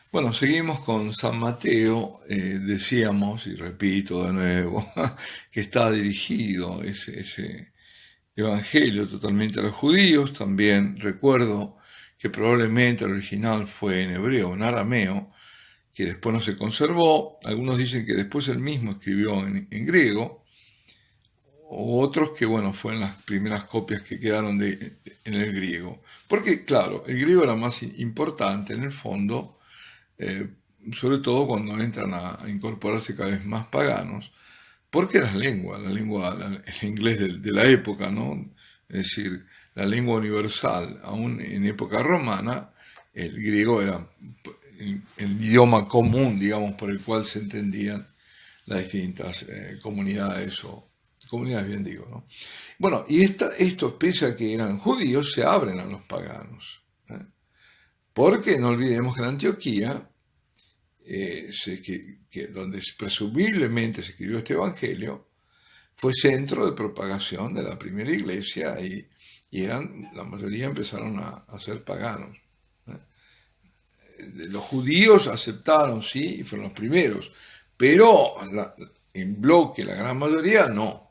Bueno, seguimos con San Mateo. Decíamos, y repito de nuevo, que está dirigido ese evangelio totalmente a los judíos. También recuerdo que probablemente el original fue en hebreo, en arameo, que después no se conservó. Algunos dicen que después él mismo escribió en griego, o otros que, bueno, fueron las primeras copias que quedaron en el griego. Porque, claro, el griego era más importante en el fondo, eh, sobre todo cuando entran a incorporarse cada vez más paganos, porque el inglés de la época, ¿no? Es decir, la lengua universal, aún en época romana, el griego era el idioma común, digamos, por el cual se entendían las distintas comunidades, o comunidades, bien digo, ¿no? Bueno, y estos, pese a que eran judíos, se abren a los paganos, ¿eh? Porque no olvidemos que en Antioquía, donde presumiblemente se escribió este evangelio, fue centro de propagación de la primera iglesia, la mayoría empezaron a ser paganos. Los judíos aceptaron, sí, y fueron los primeros, pero en bloque la gran mayoría no.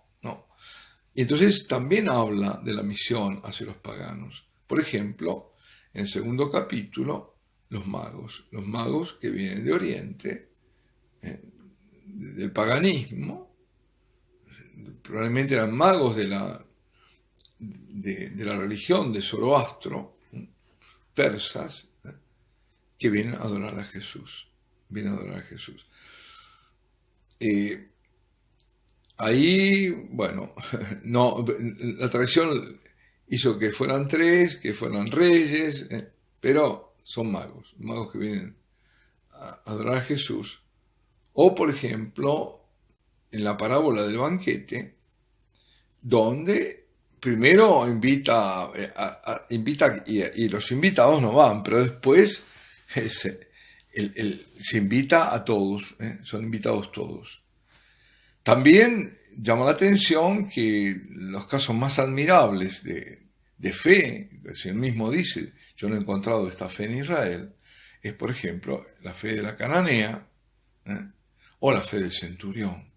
Y entonces también habla de la misión hacia los paganos. Por ejemplo, en el segundo capítulo, los magos que vienen de Oriente, del paganismo, probablemente eran magos de la religión de Zoroastro, persas, que vienen a adorar a Jesús. Vienen a adorar a Jesús. Eh, Ahí, bueno, no, la tradición hizo que fueran tres, que fueran reyes, pero son magos que vienen a adorar a Jesús. O, por ejemplo, en la parábola del banquete, donde primero invita y los invitados no van, pero después se invita a todos, son invitados todos. También llama la atención que los casos más admirables de fe, si él mismo dice, yo no he encontrado esta fe en Israel, es por ejemplo la fe de la cananea, ¿eh? O la fe del centurión.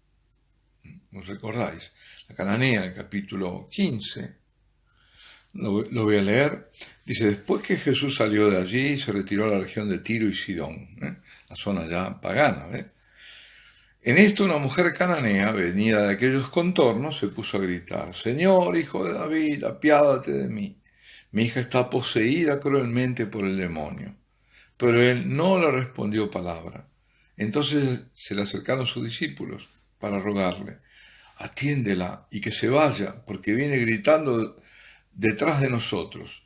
¿Os recordáis? La cananea, el capítulo 15, lo voy a leer. Dice, después que Jesús salió de allí, se retiró a la región de Tiro y Sidón, la zona ya pagana. En esto una mujer cananea, venida de aquellos contornos, se puso a gritar, Señor, hijo de David, apiádate de mí. Mi hija está poseída cruelmente por el demonio. Pero él no le respondió palabra. Entonces se le acercaron sus discípulos para rogarle, atiéndela y que se vaya, porque viene gritando detrás de nosotros.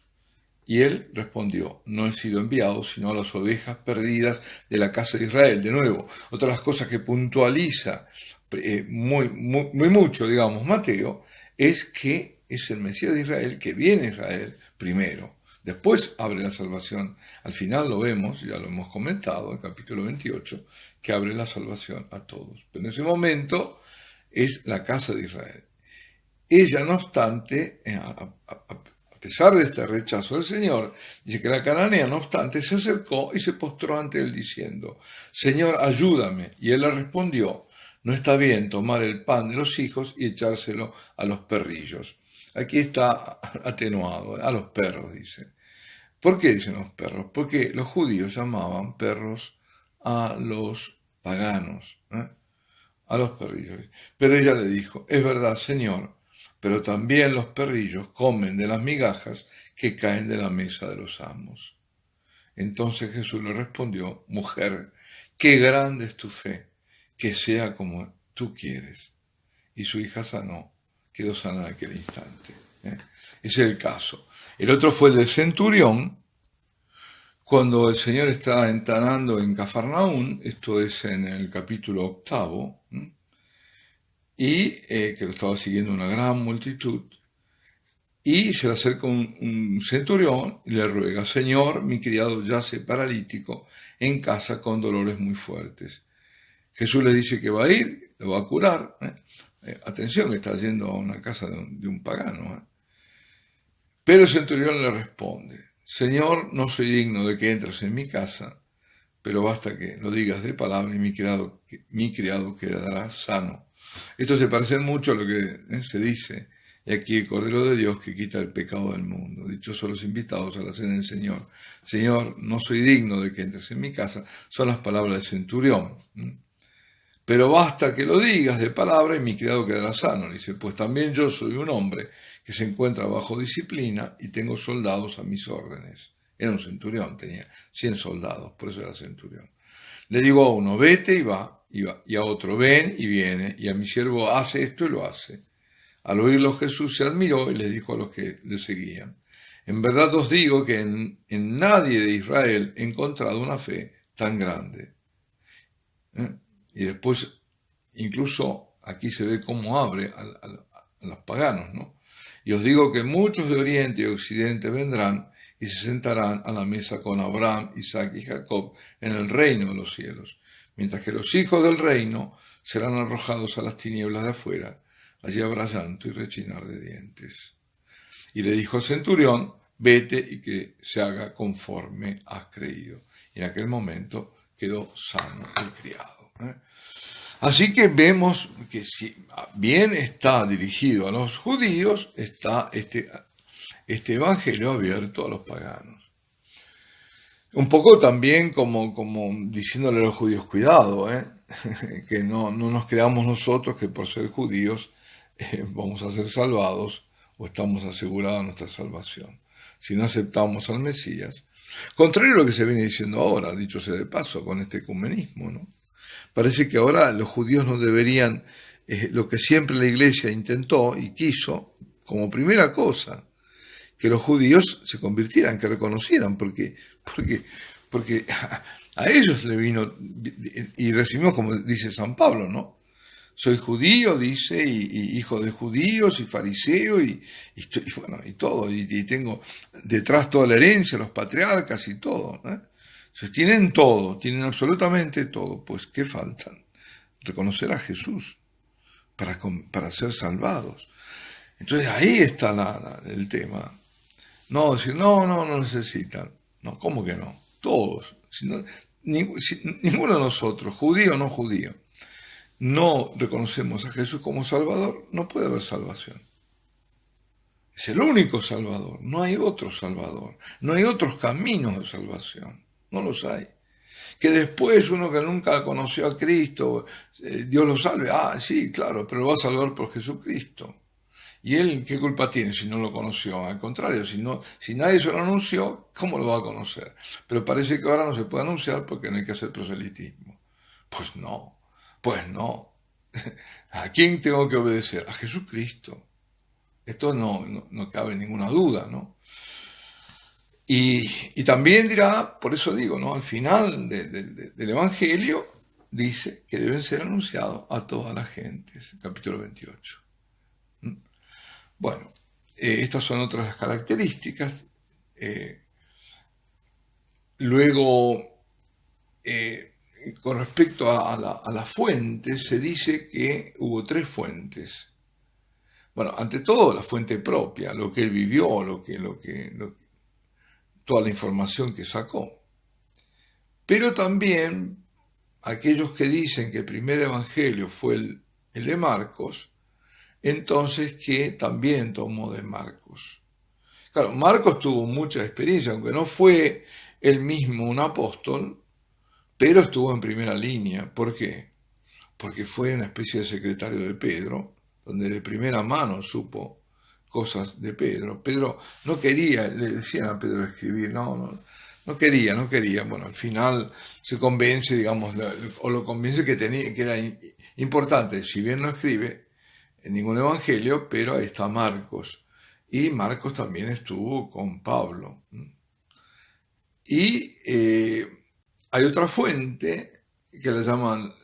Y él respondió, no he sido enviado sino a las ovejas perdidas de la casa de Israel. De nuevo, otra de las cosas que puntualiza muy mucho, digamos, Mateo, es que es el Mesías de Israel que viene a Israel primero. Después abre la salvación. Al final lo vemos, ya lo hemos comentado, en el capítulo 28, que abre la salvación a todos. Pero en ese momento es la casa de Israel. Ella, no obstante, a pesar de este rechazo del Señor, dice que la cananea, no obstante, se acercó y se postró ante él diciendo, Señor, ayúdame. Y él le respondió, no está bien tomar el pan de los hijos y echárselo a los perrillos. Aquí está atenuado, a los perros, dice. ¿Por qué dicen los perros? Porque los judíos llamaban perros a los paganos, a los perrillos. Pero ella le dijo, es verdad, Señor, pero también los perrillos comen de las migajas que caen de la mesa de los amos. Entonces Jesús le respondió, mujer, qué grande es tu fe, que sea como tú quieres. Y su hija quedó sana en aquel instante. Ese es el caso. El otro fue el del centurión, cuando el Señor está entanando en Cafarnaún, esto es en el capítulo 8, y que lo estaba siguiendo una gran multitud, y se le acerca un centurión y le ruega, Señor, mi criado yace paralítico en casa con dolores muy fuertes. Jesús le dice que va a ir, lo va a curar. Atención, que está yendo a una casa de un pagano. Pero el centurión le responde, Señor, no soy digno de que entres en mi casa, pero basta que lo digas de palabra y mi criado quedará sano. Esto se parece mucho a lo que se dice, y aquí el Cordero de Dios que quita el pecado del mundo. Dichosos los invitados a la cena del Señor. Señor, no soy digno de que entres en mi casa, son las palabras del centurión. Pero basta que lo digas de palabra y mi criado quedará sano. Dice, pues también yo soy un hombre que se encuentra bajo disciplina y tengo soldados a mis órdenes. Era un centurión, tenía 100 soldados, por eso era centurión. Le digo a uno, vete y va, y a otro, ven y viene, y a mi siervo hace esto y lo hace. Al oírlo Jesús se admiró y les dijo a los que le seguían, en verdad os digo que en nadie de Israel he encontrado una fe tan grande. Y después, incluso aquí se ve cómo abre a los paganos, ¿no? Y os digo que muchos de Oriente y Occidente vendrán y se sentarán a la mesa con Abraham, Isaac y Jacob en el reino de los cielos, mientras que los hijos del reino serán arrojados a las tinieblas de afuera. Allí habrá llanto y rechinar de dientes. Y le dijo al centurión, vete y que se haga conforme has creído. Y en aquel momento quedó sano el criado. Así que vemos que si bien está dirigido a los judíos, está este evangelio abierto a los paganos. Un poco también como diciéndole a los judíos, cuidado, que no nos creamos nosotros que por ser judíos vamos a ser salvados o estamos asegurados de nuestra salvación. Si no aceptamos al Mesías, contrario a lo que se viene diciendo ahora, dicho sea de paso, con este ecumenismo, ¿no? Parece que ahora los judíos no deberían, lo que siempre la Iglesia intentó y quiso, como primera cosa, que los judíos se convirtieran, que reconocieran, porque a ellos le vino, y recibimos como dice San Pablo, ¿no? Soy judío, dice, y hijo de judíos, y fariseo, y todo, y tengo detrás toda la herencia, los patriarcas y todo, ¿eh? Entonces tienen todo, tienen absolutamente todo, pues ¿qué faltan? Reconocer a Jesús para ser salvados. Entonces ahí está el tema. No decir, no necesitan. No, ¿cómo que no? Todos. Ninguno de nosotros, judío o no judío, no reconocemos a Jesús como Salvador, no puede haber salvación. Es el único Salvador, no hay otro Salvador, no hay otros caminos de salvación, no los hay. Que después uno que nunca conoció a Cristo, Dios lo salve, sí, claro, pero lo va a salvar por Jesucristo. ¿Y él qué culpa tiene si no lo conoció? Al contrario, si nadie se lo anunció, ¿cómo lo va a conocer? Pero parece que ahora no se puede anunciar porque no hay que hacer proselitismo. Pues no. ¿A quién tengo que obedecer? A Jesucristo. Esto no cabe ninguna duda, ¿no? Y también dirá, por eso digo, ¿no? Al final del Evangelio dice que deben ser anunciados a todas las gentes, capítulo 28. Bueno, estas son otras características. Luego, con respecto a la fuente, se dice que hubo 3 fuentes. Bueno, ante todo la fuente propia, lo que él vivió, toda la información que sacó. Pero también aquellos que dicen que el primer evangelio fue el de Marcos, entonces que también tomó de Marcos. Claro, Marcos tuvo mucha experiencia, aunque no fue él mismo un apóstol, pero estuvo en primera línea. ¿Por qué? Porque fue una especie de secretario de Pedro, donde de primera mano supo cosas de Pedro. Pedro no quería, le decían a Pedro escribir, no quería. Bueno, al final se convence, digamos, o lo convence que era importante, si bien no escribe en ningún evangelio, pero ahí está Marcos. Y Marcos también estuvo con Pablo. Y hay otra fuente que la llaman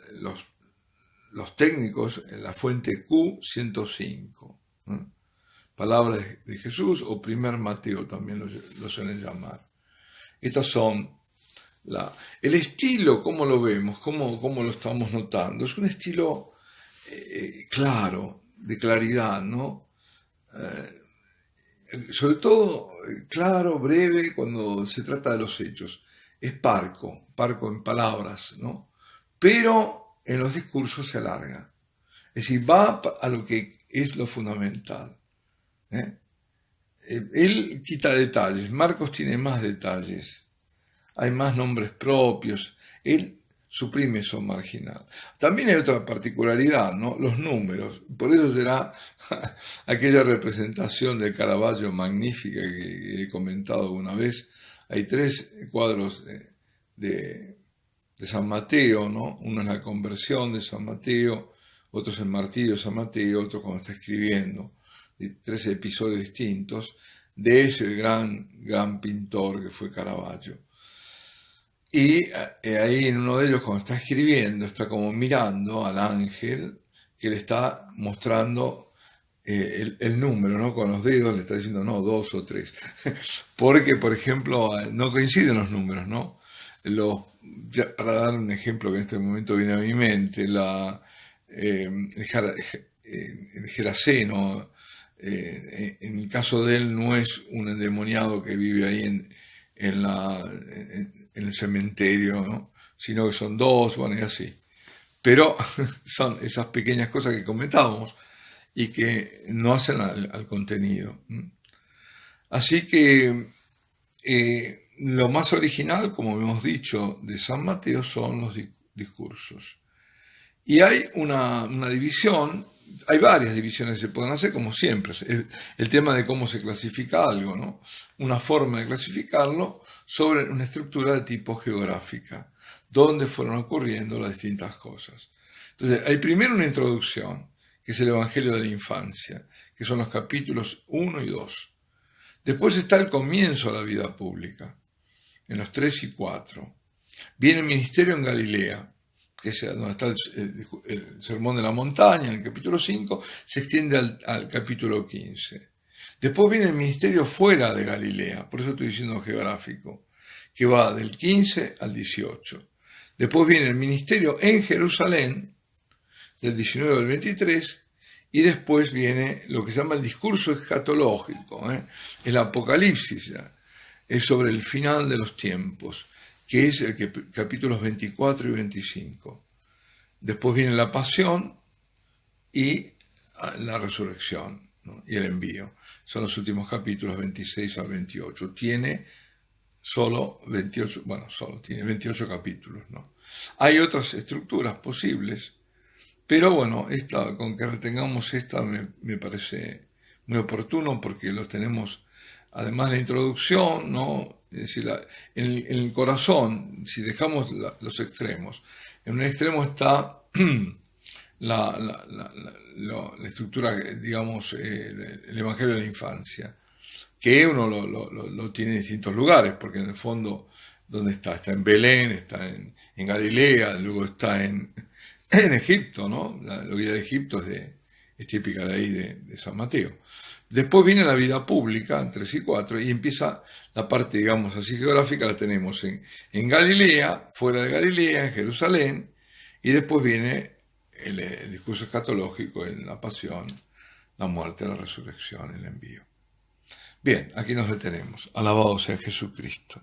los técnicos, la fuente Q105. Palabras de Jesús o primer Mateo también lo suelen llamar. Estas son el estilo, ¿cómo lo vemos? ¿Cómo lo estamos notando? Es un estilo claro, de claridad, ¿no? Sobre todo claro, breve, cuando se trata de los hechos. es parco en palabras, ¿no? Pero en los discursos se alarga. Es decir, va a lo que es lo fundamental. ¿eh? Él quita detalles, Marcos tiene más detalles, hay más nombres propios, él suprime eso marginal. También hay otra particularidad, ¿no? Los números. Por eso será aquella representación de Caravaggio magnífica que he comentado una vez. Hay 3 cuadros de San Mateo, ¿no? Uno es la conversión de San Mateo, otro es el martirio de San Mateo, otro cuando está escribiendo. 3 episodios distintos de ese gran pintor que fue Caravaggio. Y ahí en uno de ellos, cuando está escribiendo, está como mirando al ángel que le está mostrando el número, ¿no? Con los dedos le está diciendo, no, 2 o 3. Porque, por ejemplo, no coinciden los números, ¿no? Para dar un ejemplo que en este momento viene a mi mente, el Geraseno, en el caso de él no es un endemoniado que vive ahí en el cementerio, ¿no? Sino que son 2, bueno, y así. Pero son esas pequeñas cosas que comentábamos y que no hacen al contenido. Así que lo más original, como hemos dicho, de San Mateo son los discursos. Y hay una división, hay varias divisiones que se pueden hacer, como siempre. El tema de cómo se clasifica algo, ¿no? Una forma de clasificarlo sobre una estructura de tipo geográfica, donde fueron ocurriendo las distintas cosas. Entonces, hay primero una introducción, que es el Evangelio de la Infancia, que son los capítulos 1 y 2. Después está el comienzo de la vida pública, en los 3 y 4. Viene el ministerio en Galilea, que es donde está el Sermón de la Montaña, en el capítulo 5, se extiende al capítulo 15. Después viene el ministerio fuera de Galilea, por eso estoy diciendo geográfico, que va del 15 al 18. Después viene el ministerio en Jerusalén, del 19 al 23, y después viene lo que se llama el discurso escatológico, el Apocalipsis, es sobre el final de los tiempos, que es capítulos 24 y 25. Después viene la pasión y la resurrección, ¿no? Y el envío. Son los últimos capítulos 26 al 28. Tiene solo 28, tiene 28 capítulos, ¿no? Hay otras estructuras posibles, pero bueno, con que retengamos esta me parece muy oportuno porque los tenemos, además de la introducción, ¿no? Es decir, en el corazón, si dejamos los extremos, en un extremo está la estructura, digamos, el Evangelio de la Infancia, que uno lo tiene en distintos lugares, porque en el fondo, ¿dónde está? Está en Belén, está en Galilea, luego está en Egipto, ¿no? La vida de Egipto es típica de ahí, de San Mateo. Después viene la vida pública, en 3 y 4, y empieza la parte, digamos, así geográfica, la tenemos en Galilea, fuera de Galilea, en Jerusalén, y después viene el discurso escatológico en la pasión, la muerte, la resurrección, el envío. Bien, aquí nos detenemos. Alabado sea Jesucristo.